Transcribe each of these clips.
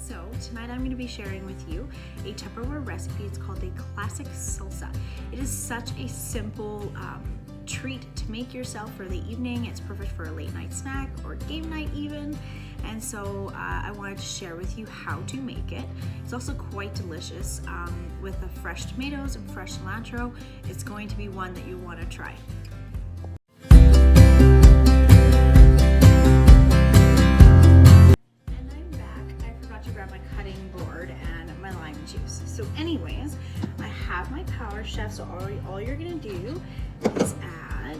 So tonight I'm going to be sharing with you a Tupperware recipe. It's called a classic salsa. It is such a simple treat to make yourself for the evening. It's perfect for a late night snack or game night even. And so I wanted to share with you how to make it. It's also quite delicious with the fresh tomatoes and fresh cilantro. It's going to be one that you want to try. So anyways, I have my Power Chef, so all you're gonna do is add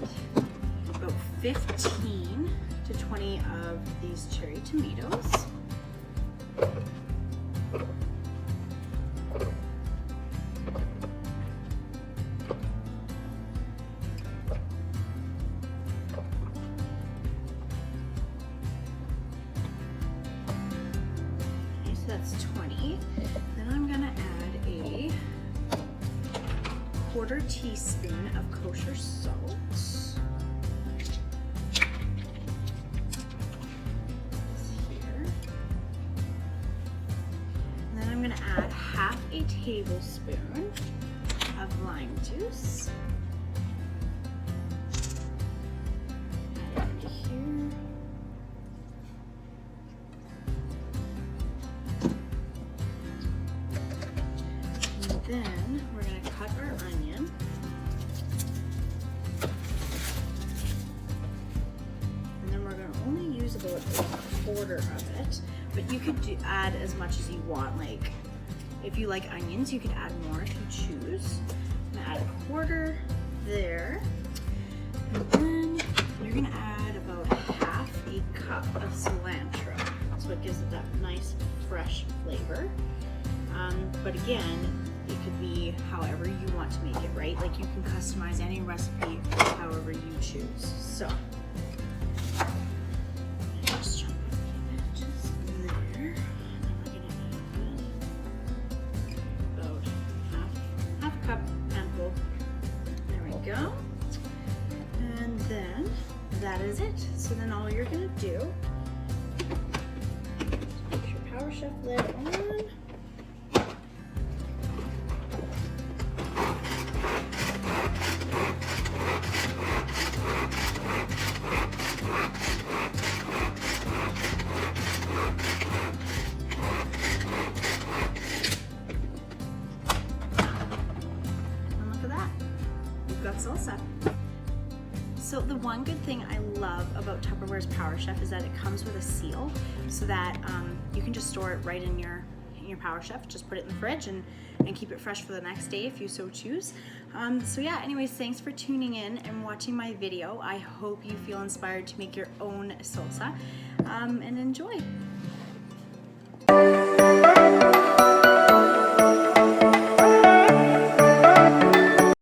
about 15 to 20 of these cherry tomatoes. Okay, so that's 20. Then I'm gonna add a quarter teaspoon of kosher salt. Here. And then I'm gonna add half a tablespoon of lime juice. Add it into here. Then we're going to cut our onion. And then we're going to only use about a quarter of it, but you could add as much as you want. Like if you like onions, you could add more if you choose. I'm going to add a quarter there. And then you're going to add about half a cup of cilantro. So it gives it that nice fresh flavor. But again, it could be however you want to make it, right? Like you can customize any recipe however you choose. So, just jump it just there. And we're gonna add about half a cup handful. There we go. And then that is it. So then all you're gonna do, put your Power Chef lid on. Salsa. So the one good thing I love about Tupperware's Power Chef is that it comes with a seal, so that you can just store it right in your Power Chef. Just put it in the fridge and keep it fresh for the next day if you so choose. So yeah, anyways, thanks for tuning in and watching my video. I hope you feel inspired to make your own salsa and enjoy.